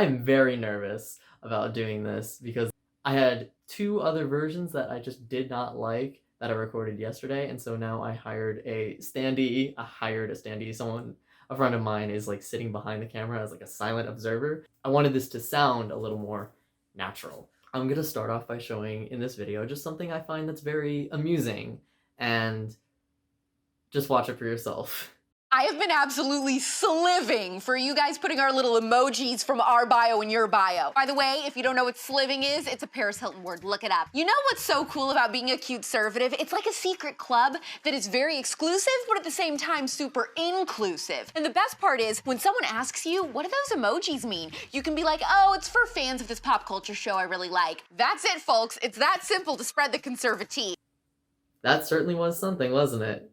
I'm very nervous about doing this because I had 2 other versions that I just did not like that I recorded yesterday, and so now I hired a standee. A friend of mine is like sitting behind the camera as like a silent observer. I wanted this to sound a little more natural. I'm gonna start off by showing in this video just something I find that's very amusing, and just watch it for yourself. I have been absolutely sliving for you guys putting our little emojis from our bio in your bio. By the way, if you don't know what sliving is, it's a Paris Hilton word. Look it up. You know what's so cool about being a cute conservative? It's like a secret club that is very exclusive, but at the same time super inclusive. And the best part is, when someone asks you, what do those emojis mean? You can be like, oh, it's for fans of this pop culture show I really like. That's it, folks. It's that simple to spread the conservative. That certainly was something, wasn't it?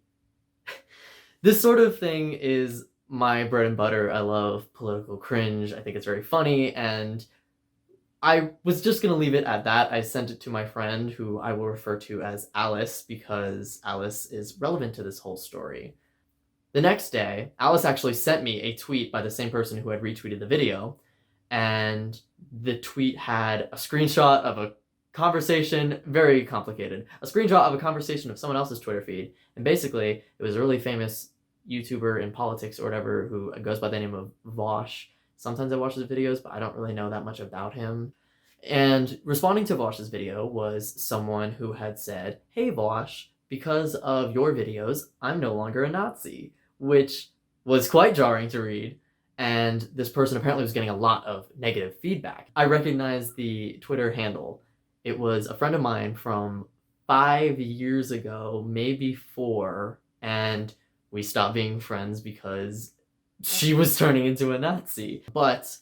This sort of thing is my bread and butter. I love political cringe. I think it's very funny, and I was just gonna leave it at that. I sent it to my friend, who I will refer to as Alice, because Alice is relevant to this whole story. The next day, Alice actually sent me a tweet by the same person who had retweeted the video, and the tweet had a screenshot of a conversation, very complicated, a screenshot of a conversation of someone else's Twitter feed, and basically it was a really famous YouTuber in politics or whatever who goes by the name of Vosh. Sometimes I watch his videos, but I don't really know that much about him. And responding to Vosh's video was someone who had said, "Hey Vosh, because of your videos, I'm no longer a Nazi," which was quite jarring to read. And this person apparently was getting a lot of negative feedback. I recognized the Twitter handle. It was a friend of mine from 5 years ago, maybe 4, and we stopped being friends because she was turning into a Nazi. But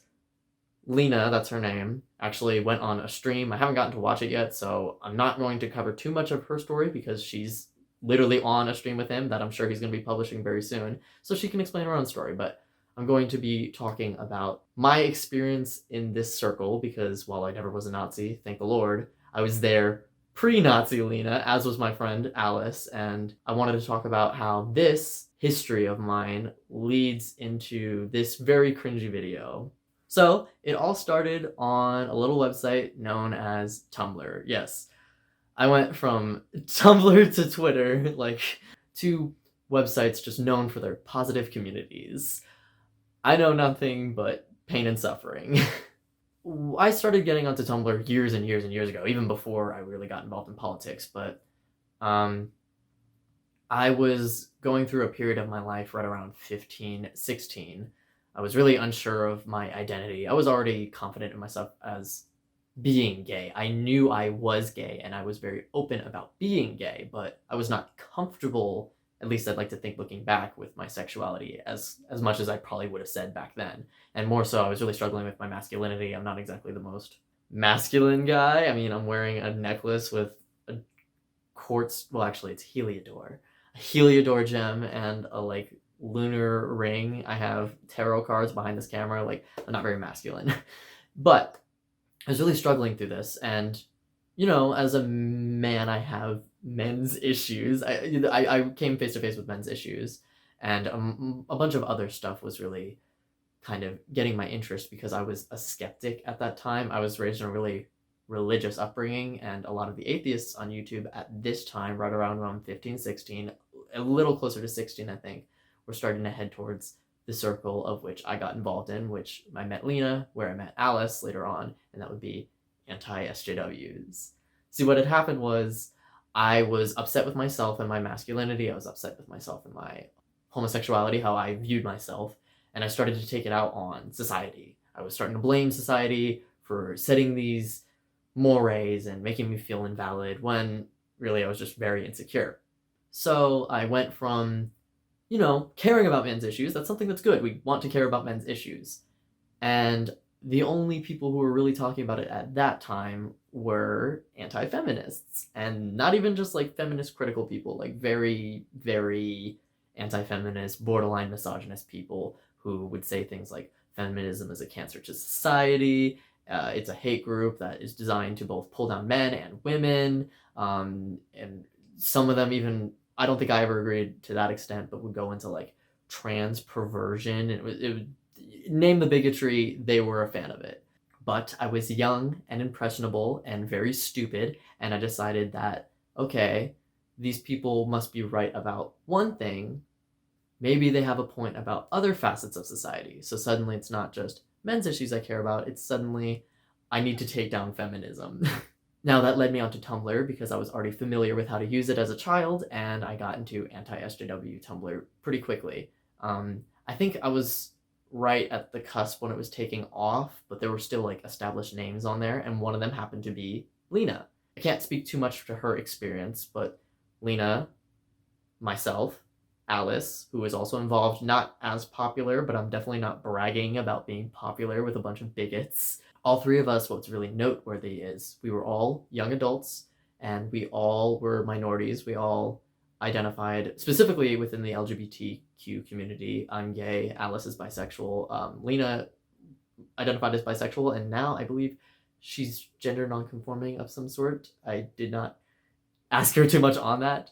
Lena, that's her name, actually went on a stream. I haven't gotten to watch it yet, so I'm not going to cover too much of her story because she's literally on a stream with him that I'm sure he's going to be publishing very soon, so she can explain her own story. But I'm going to be talking about my experience in this circle because while I never was a Nazi, thank the Lord, I was there pre-Nazi Lena, as was my friend Alice, and I wanted to talk about how this history of mine leads into this very cringy video. So it all started on a little website known as Tumblr. Yes, I went from Tumblr to Twitter, like 2 websites just known for their positive communities. I know nothing but pain and suffering. I started getting onto Tumblr years and years and years ago, even before I really got involved in politics, but I was going through a period of my life right around 15, 16. I was really unsure of my identity. I was already confident in myself as being gay. I knew I was gay, and I was very open about being gay, but I was not comfortable, at least I'd like to think looking back, with my sexuality as much as I probably would have said back then. And more so, I was really struggling with my masculinity. I'm not exactly the most masculine guy. I mean, I'm wearing a necklace with a quartz, well actually it's Heliodor. A Heliodor gem and a like lunar ring. I have tarot cards behind this camera. Like, I'm not very masculine. But I was really struggling through this, and you know, as a man, I have men's issues. I came face to face with men's issues, and a bunch of other stuff was really kind of getting my interest because I was a skeptic at that time. I was raised in a really religious upbringing, and a lot of the atheists on YouTube at this time, right around 15, 16, a little closer to 16, I think, were starting to head towards the circle of which I got involved in, which I met Lena, where I met Alice later on, and that would be anti-SJWs. See, what had happened was I was upset with myself and my masculinity. I was upset with myself and my homosexuality, how I viewed myself, and I started to take it out on society. I was starting to blame society for setting these mores and making me feel invalid when really I was just very insecure. So I went from, you know, caring about men's issues. That's something that's good. We want to care about men's issues. And the only people who were really talking about it at that time were anti-feminists, and not even just like feminist critical people, like very, very anti-feminist, borderline misogynist people who would say things like feminism is a cancer to society, it's a hate group that is designed to both pull down men and women, and some of them even, I don't think I ever agreed to that extent, but would go into like trans perversion. name the bigotry, they were a fan of it. But I was young and impressionable and very stupid, and I decided that, okay, these people must be right about one thing. Maybe they have a point about other facets of society. So suddenly it's not just men's issues I care about, it's suddenly I need to take down feminism. Now that led me onto Tumblr because I was already familiar with how to use it as a child, and I got into anti-sjw Tumblr pretty quickly. I think I was right at the cusp when it was taking off, but there were still like established names on there, and one of them happened to be Lena. I can't speak too much to her experience, but Lena, myself, Alice, who is also involved, not as popular, but I'm definitely not bragging about being popular with a bunch of bigots. All three of us, what's really noteworthy is we were all young adults and we all were minorities. We all identified specifically within the LGBTQ community. I'm gay, Alice is bisexual, Lena identified as bisexual, and now I believe she's gender nonconforming of some sort. I did not ask her too much on that,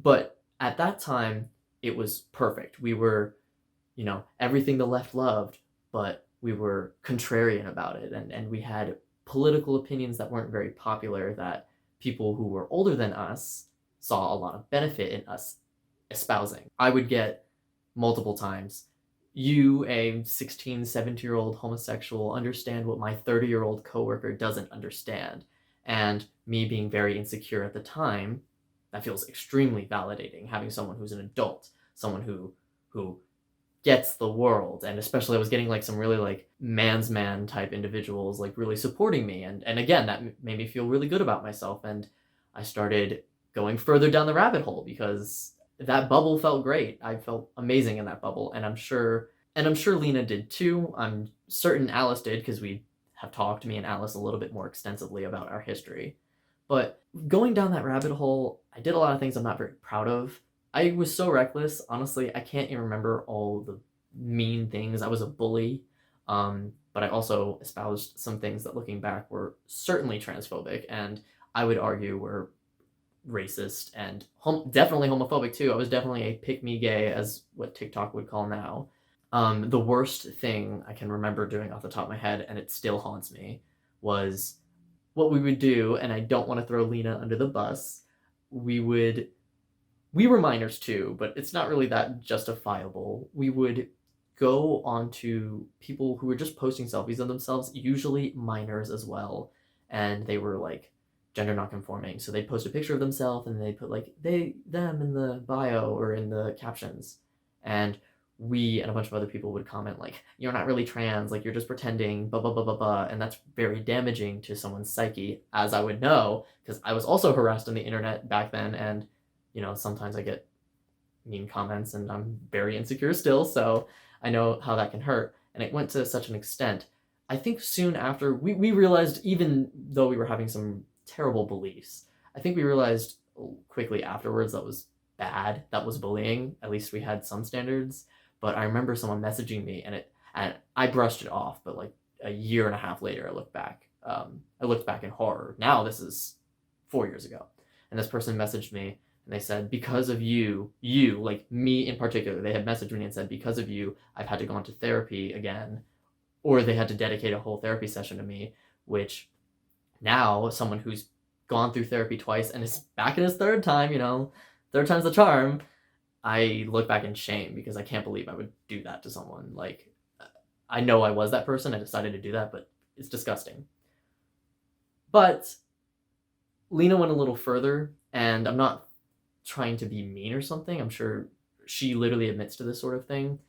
but at that time it was perfect. We were, everything the left loved, but we were contrarian about it, and we had political opinions that weren't very popular that people who were older than us saw a lot of benefit in us espousing. I would get multiple times, you, a 16, 17-year-old homosexual, understand what my 30-year-old coworker doesn't understand. And me being very insecure at the time, that feels extremely validating, having someone who's an adult, someone who gets the world. And especially I was getting like some really like man's man type individuals like really supporting me. And again, that made me feel really good about myself. And I started going further down the rabbit hole because that bubble felt great. I felt amazing in that bubble. And I'm sure Lena did too. I'm certain Alice did because we have talked, me and Alice, a little bit more extensively about our history. But going down that rabbit hole, I did a lot of things I'm not very proud of. I was so reckless. Honestly, I can't even remember all the mean things. I was a bully. But I also espoused some things that looking back were certainly transphobic and I would argue were racist and definitely homophobic too. I was definitely a pick-me gay, as what TikTok would call now. The worst thing I can remember doing off the top of my head, and it still haunts me, was what we would do, and I don't want to throw Lena under the bus. We were minors too, but it's not really that justifiable. We would go onto people who were just posting selfies of themselves, usually minors as well, and they were like gender nonconforming. So they'd post a picture of themselves and they'd put like they, them in the bio or in the captions. And we and a bunch of other people would comment like, you're not really trans, like you're just pretending, blah, blah, blah, blah, blah. And that's very damaging to someone's psyche, as I would know, because I was also harassed on the internet back then. And, sometimes I get mean comments and I'm very insecure still. So I know how that can hurt. And it went to such an extent. I think soon after we realized, even though we were having some terrible beliefs, I think we realized quickly afterwards that was bad. That was bullying. At least we had some standards. But I remember someone messaging me and I brushed it off, but like a year and a half later, I looked back in horror. Now this is 4 years ago. And this person messaged me and they said, because of you, like me in particular, they had messaged me and said, because of you, I've had to go into therapy again, or they had to dedicate a whole therapy session to me, which now someone who's gone through therapy twice and is back in his third time, third time's the charm, I look back in shame because I can't believe I would do that to someone. Like, I know I was that person. I decided to do that, but it's disgusting. But Lena went a little further, and I'm not trying to be mean or something. I'm sure she literally admits to this sort of thing.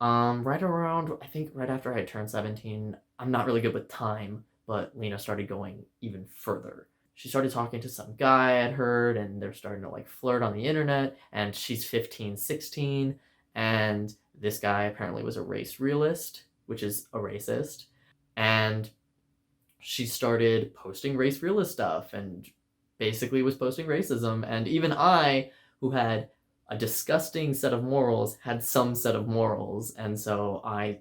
Right around, I think right after I had turned 17, I'm not really good with time, but Lena started going even further. She started talking to some guy I'd heard, and they're starting to like flirt on the internet, and she's 15, 16, and this guy apparently was a race realist, which is a racist, and she started posting race realist stuff and basically was posting racism, and even I, who had a disgusting set of morals, had some set of morals, and so I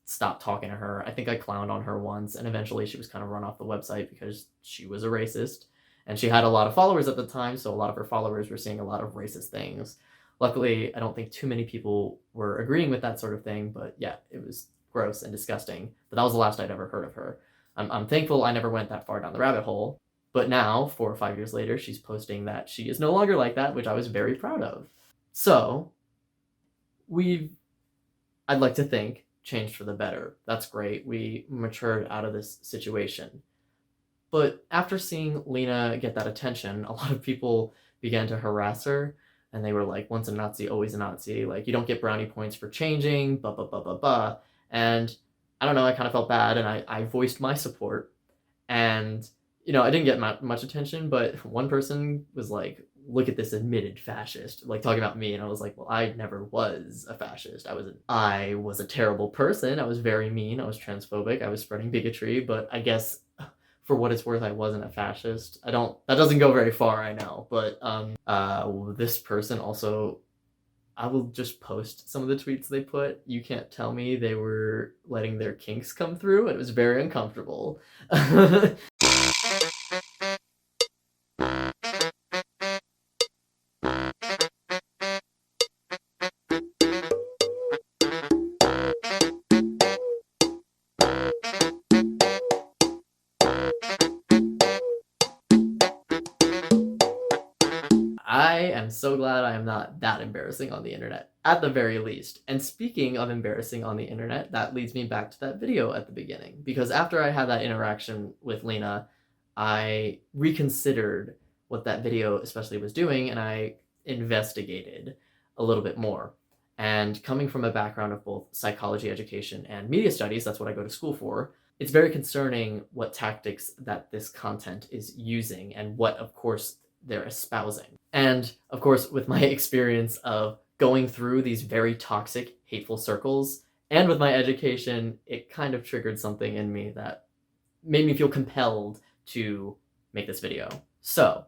stopped talking to her. I think I clowned on her once, and eventually she was kind of run off the website because she was a racist, and she had a lot of followers at the time, so a lot of her followers were seeing a lot of racist things. Luckily, I don't think too many people were agreeing with that sort of thing, but yeah, it was gross and disgusting. But that was the last I'd ever heard of her. I'm thankful I never went that far down the rabbit hole. But now, 4 or 5 years later, she's posting that she is no longer like that, which I was very proud of. So, I'd like to think, changed for the better. That's great. We matured out of this situation. But after seeing Lena get that attention, a lot of people began to harass her, and they were like, once a Nazi, always a Nazi. Like, you don't get brownie points for changing, blah, blah, blah, blah, blah. And I don't know, I kind of felt bad, and I voiced my support. And, I didn't get much attention, but one person was like, look at this admitted fascist, like talking about me. And I was like, well, I never was a fascist. I was a terrible person. I was very mean. I was transphobic. I was spreading bigotry, but I guess for what it's worth, I wasn't a fascist. That doesn't go very far, I know. But this person also, I will just post some of the tweets they put. You can't tell me they were letting their kinks come through. It was very uncomfortable. I am so glad I am not that embarrassing on the internet, at the very least. And speaking of embarrassing on the internet, that leads me back to that video at the beginning. Because after I had that interaction with Lena, I reconsidered what that video especially was doing, and I investigated a little bit more. And coming from a background of both psychology education and media studies, that's what I go to school for, it's very concerning what tactics that this content is using and what, of course, they're espousing. And of course, with my experience of going through these very toxic, hateful circles, and with my education, it kind of triggered something in me that made me feel compelled to make this video. So,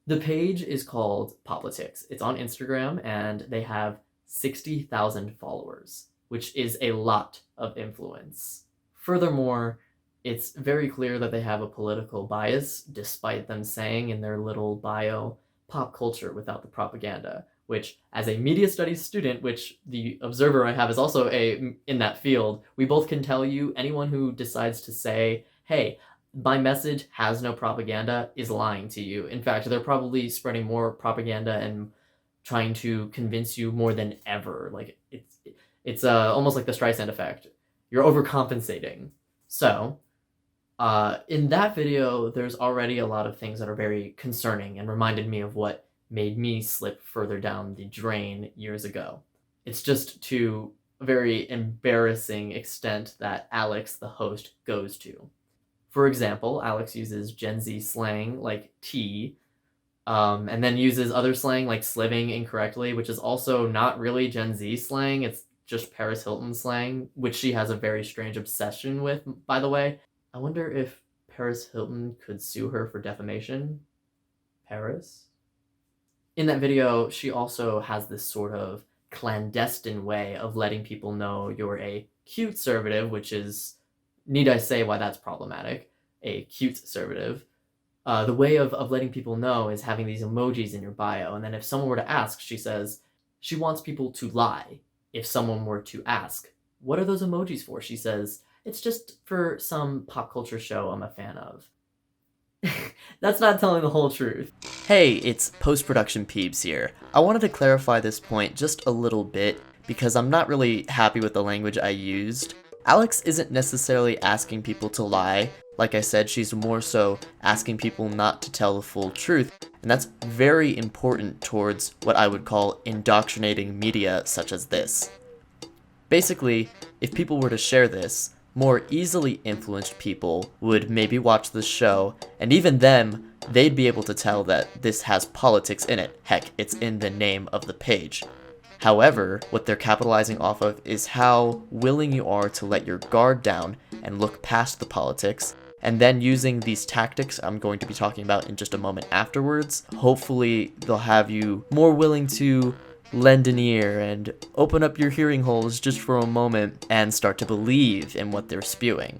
the page is called Poplitics. It's on Instagram, and they have 60,000 followers, which is a lot of influence. Furthermore, it's very clear that they have a political bias, despite them saying in their little bio, pop culture without the propaganda, which, as a media studies student, which the observer I have is also in that field, we both can tell you anyone who decides to say, hey, my message has no propaganda is lying to you. In fact, they're probably spreading more propaganda and trying to convince you more than ever. Like, it's almost like the Streisand effect. You're overcompensating. So, in that video, there's already a lot of things that are very concerning and reminded me of what made me slip further down the drain years ago. It's just to a very embarrassing extent that Alex, the host, goes to. For example, Alex uses Gen Z slang like tea, and then uses other slang like sliving incorrectly, which is also not really Gen Z slang, it's just Paris Hilton slang, which she has a very strange obsession with, by the way. I wonder if Paris Hilton could sue her for defamation. Paris? In that video, she also has this sort of clandestine way of letting people know you're a cute conservative, which is, need I say why that's problematic, a cute conservative. The way of letting people know is having these emojis in your bio, and then if someone were to ask, she says, she wants people to lie. If someone were to ask, what are those emojis for? She says, it's just for some pop culture show I'm a fan of. That's not telling the whole truth. Hey, it's post-production Peebs here. I wanted to clarify this point just a little bit because I'm not really happy with the language I used. Alex isn't necessarily asking people to lie. Like I said, she's more so asking people not to tell the full truth, and that's very important towards what I would call indoctrinating media such as this. Basically, if people were to share this, more easily influenced people would maybe watch the show, and even them, they'd be able to tell that this has politics in it. Heck, it's in the name of the page. However, what they're capitalizing off of is how willing you are to let your guard down and look past the politics, and then using these tactics I'm going to be talking about in just a moment afterwards, hopefully they'll have you more willing to lend an ear and open up your hearing holes just for a moment and start to believe in what they're spewing.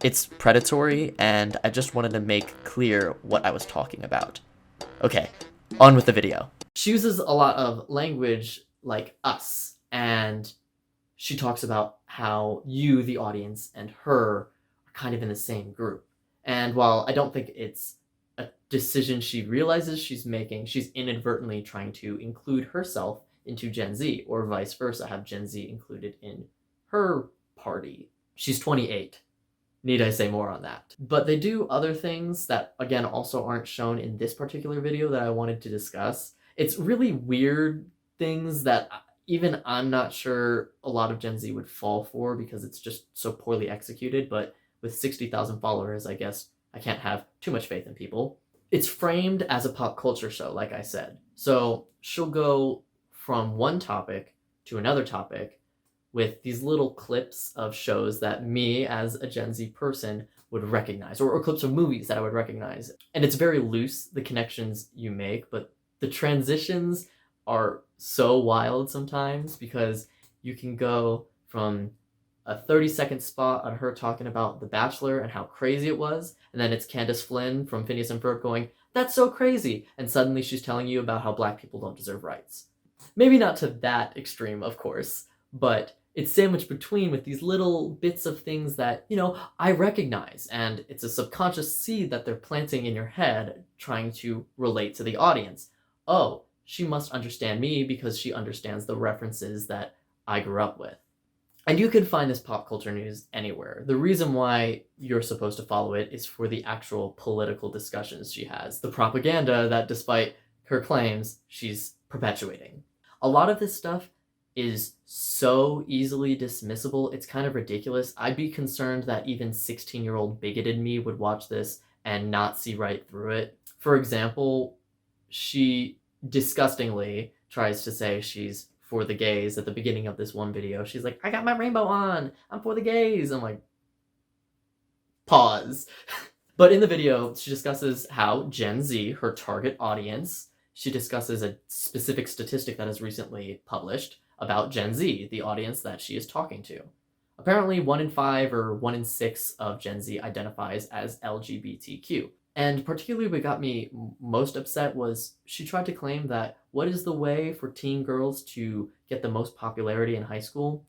It's predatory, and I just wanted to make clear what I was talking about. Okay, On with the video. She uses a lot of language like us, and she talks about how you, the audience, and her are kind of in the same group. And while I don't think it's a decision she realizes she's making, she's inadvertently trying to include herself into Gen Z, or vice versa, have Gen Z included in her party. She's 28. Need I say more on that? But they do other things that, again, also aren't shown in this particular video that I wanted to discuss. It's really weird things that even I'm not sure a lot of Gen Z would fall for because it's just so poorly executed, but with 60,000 followers, I guess I can't have too much faith in people. It's framed as a pop culture show, like I said. So she'll go from one topic to another topic with these little clips of shows that me, as a Gen Z person, would recognize, or clips of movies that I would recognize. And it's very loose, the connections you make, but the transitions are so wild sometimes because you can go from a 30-second spot on her talking about The Bachelor and how crazy it was, and then it's Candace Flynn from Phineas and Ferb going, "That's so crazy," and suddenly she's telling you about how black people don't deserve rights. Maybe not to that extreme, of course, but it's sandwiched between with these little bits of things that, I recognize, and it's a subconscious seed that they're planting in your head, trying to relate to the audience. Oh, she must understand me because she understands the references that I grew up with. And you can find this pop culture news anywhere. The reason why you're supposed to follow it is for the actual political discussions she has, the propaganda that, despite her claims, she's perpetuating. A lot of this stuff is so easily dismissible, it's kind of ridiculous. I'd be concerned that even 16-year-old bigoted me would watch this and not see right through it. For example, she disgustingly tries to say she's for the gays at the beginning of this one video. She's like, "I got my rainbow on, I'm for the gays." I'm like, pause. But in the video, she discusses how Gen Z, her target audience, she discusses a specific statistic that is recently published about Gen Z, the audience that she is talking to. Apparently 1 in 5 or 1 in 6 of Gen Z identifies as LGBTQ. And particularly what got me most upset was she tried to claim that what is the way for teen girls to get the most popularity in high school?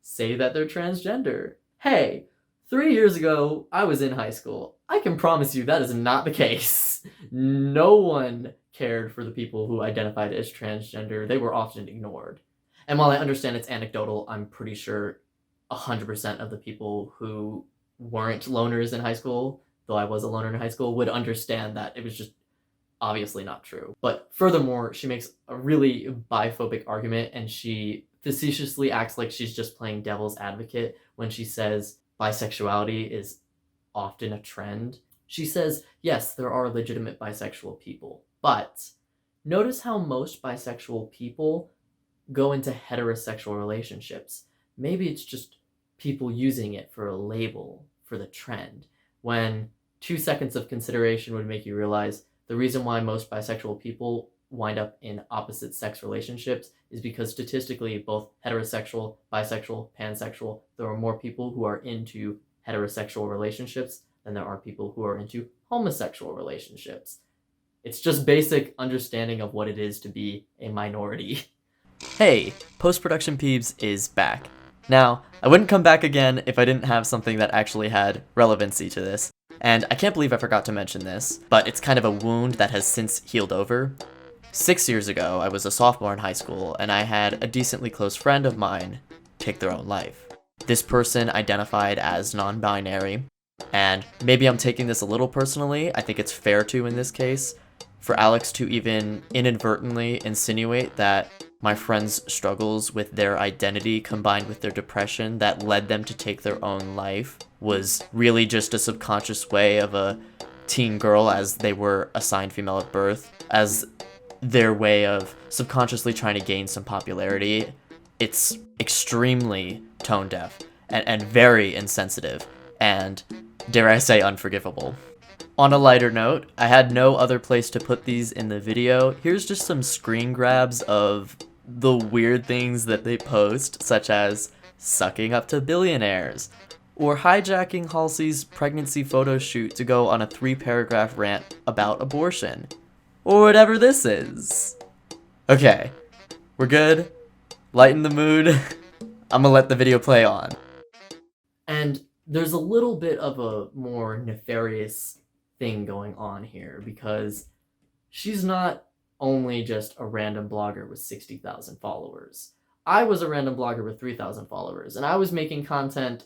Say that they're transgender. Hey, 3 years ago, I was in high school. I can promise you that is not the case. No one cared for the people who identified as transgender. They were often ignored. And while I understand it's anecdotal, I'm pretty sure 100% of the people who weren't loners in high school, though I was a loner in high school, would understand that it was just obviously not true. But furthermore, she makes a really biphobic argument, and she facetiously acts like she's just playing devil's advocate when she says bisexuality is often a trend. She says, yes, there are legitimate bisexual people, but notice how most bisexual people go into heterosexual relationships. Maybe it's just people using it for a label for the trend, when 2 seconds of consideration would make you realize the reason why most bisexual people wind up in opposite sex relationships is because statistically, both heterosexual, bisexual, pansexual, there are more people who are into heterosexual relationships than there are people who are into homosexual relationships. It's just basic understanding of what it is to be a minority. Hey, Post-Production Peebs is back. Now, I wouldn't come back again if I didn't have something that actually had relevancy to this. And I can't believe I forgot to mention this, but it's kind of a wound that has since healed over. 6 years ago, I was a sophomore in high school, and I had a decently close friend of mine take their own life. This person identified as non-binary, and maybe I'm taking this a little personally, I think it's fair to in this case, for Alex to even inadvertently insinuate that my friend's struggles with their identity combined with their depression that led them to take their own life was really just a subconscious way of a teen girl, as they were assigned female at birth, as their way of subconsciously trying to gain some popularity. It's extremely tone deaf and very insensitive and, dare I say, unforgivable. On a lighter note, I had no other place to put these in the video. Here's just some screen grabs of the weird things that they post, such as sucking up to billionaires, or hijacking Halsey's pregnancy photo shoot to go on a 3-paragraph rant about abortion. or whatever this is. Okay, we're good. Lighten the mood. I'm gonna let the video play on. And there's a little bit of a more nefarious thing going on here, because she's not only just a random blogger with 60,000 followers. I was a random blogger with 3,000 followers, and I was making content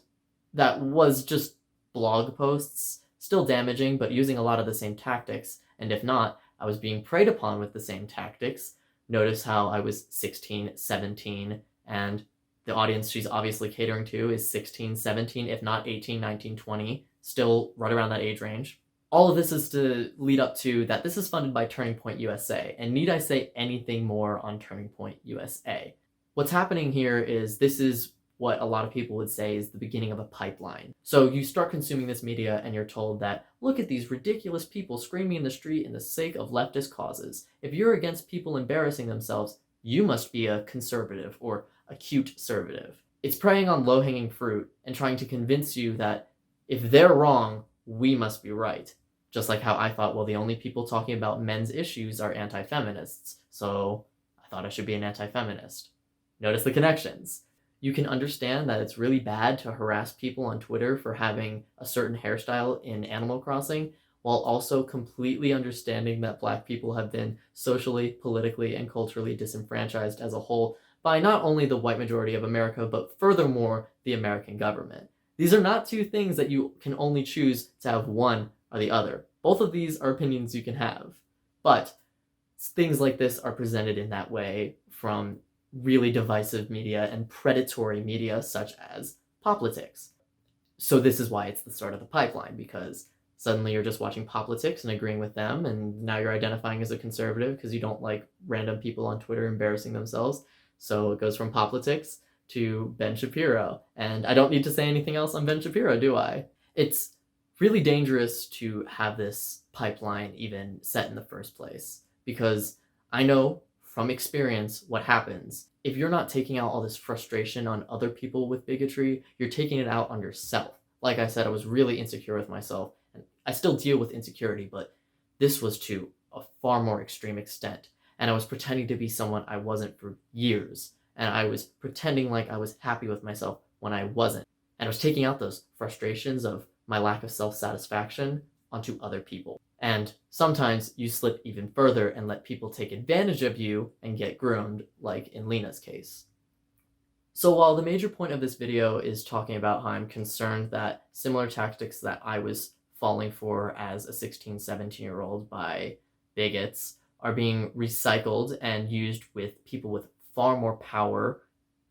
that was just blog posts, still damaging, but using a lot of the same tactics, and if not, I was being preyed upon with the same tactics. Notice how I was 16, 17, and the audience she's obviously catering to is 16, 17, if not 18, 19, 20, still right around that age range. All of this is to lead up to that this is funded by Turning Point USA, and need I say anything more on Turning Point USA? What's happening here is this is what a lot of people would say is the beginning of a pipeline. So you start consuming this media and you're told that, look at these ridiculous people screaming in the street in the sake of leftist causes. If you're against people embarrassing themselves, you must be a conservative or a cute conservative. It's preying on low-hanging fruit and trying to convince you that if they're wrong, we must be right. Just like how I thought, well, the only people talking about men's issues are anti-feminists, so I thought I should be an anti-feminist. Notice the connections. You can understand that it's really bad to harass people on Twitter for having a certain hairstyle in Animal Crossing, while also completely understanding that Black people have been socially, politically, and culturally disenfranchised as a whole by not only the white majority of America, but furthermore, the American government. These are not two things that you can only choose to have one or the other. Both of these are opinions you can have. But things like this are presented in that way from really divisive media and predatory media such as poplitics. So this is why it's the start of the pipeline, because suddenly you're just watching poplitics and agreeing with them, and now you're identifying as a conservative because you don't like random people on Twitter embarrassing themselves. So it goes from poplitics to Ben Shapiro. And I don't need to say anything else on Ben Shapiro, do I? It's really dangerous to have this pipeline even set in the first place, because I know from experience what happens. If you're not taking out all this frustration on other people with bigotry, you're taking it out on yourself. Like I said, I was really insecure with myself, and I still deal with insecurity, but this was to a far more extreme extent. And I was pretending to be someone I wasn't for years, and I was pretending like I was happy with myself when I wasn't. And I was taking out those frustrations of my lack of self-satisfaction onto other people. And sometimes you slip even further and let people take advantage of you and get groomed, like in Lena's case. So while the major point of this video is talking about how I'm concerned that similar tactics that I was falling for as a 16, 17-year-old by bigots are being recycled and used with people with far more power,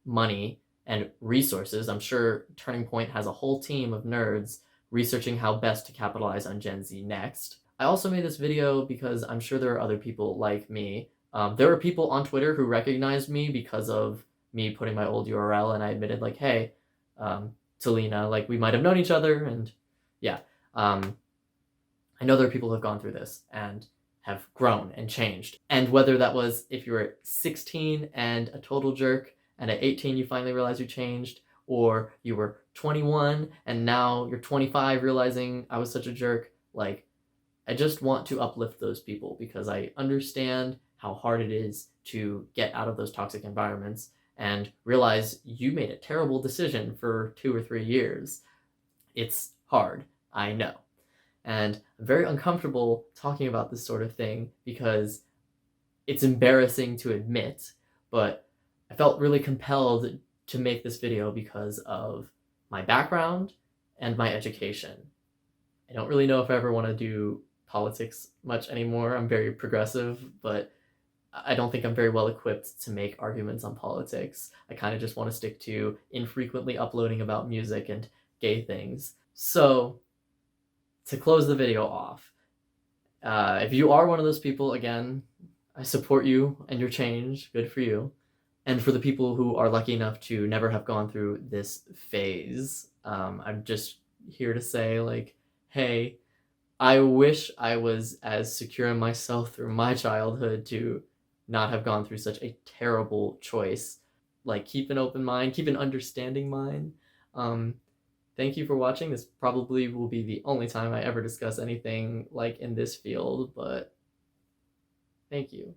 money, and resources. I'm sure Turning Point has a whole team of nerds researching how best to capitalize on Gen Z next. I also made this video because I'm sure there are other people like me. There are people on Twitter who recognized me because of me putting my old URL, and I admitted, like, hey, to Lena, like, we might have known each other, and yeah. I know there are people who have gone through this and have grown and changed. And whether that was if you were 16 and a total jerk, and at 18 you finally realized you changed, or you were 21 and now you're 25 realizing I was such a jerk, like, I just want to uplift those people because I understand how hard it is to get out of those toxic environments and realize you made a terrible decision for 2 or 3 years. It's hard, I know. And I'm very uncomfortable talking about this sort of thing because it's embarrassing to admit, but I felt really compelled to make this video because of my background and my education. I don't really know if I ever want to do politics much anymore. I'm very progressive, but I don't think I'm very well equipped to make arguments on politics. I kind of just want to stick to infrequently uploading about music and gay things. So, to close the video off, if you are one of those people, again, I support you and your change. Good for you. And for the people who are lucky enough to never have gone through this phase, I'm just here to say, like, hey, I wish I was as secure in myself through my childhood to not have gone through such a terrible choice. Like, keep an open mind, keep an understanding mind. Thank you for watching. This probably will be the only time I ever discuss anything like in this field, but Thank you.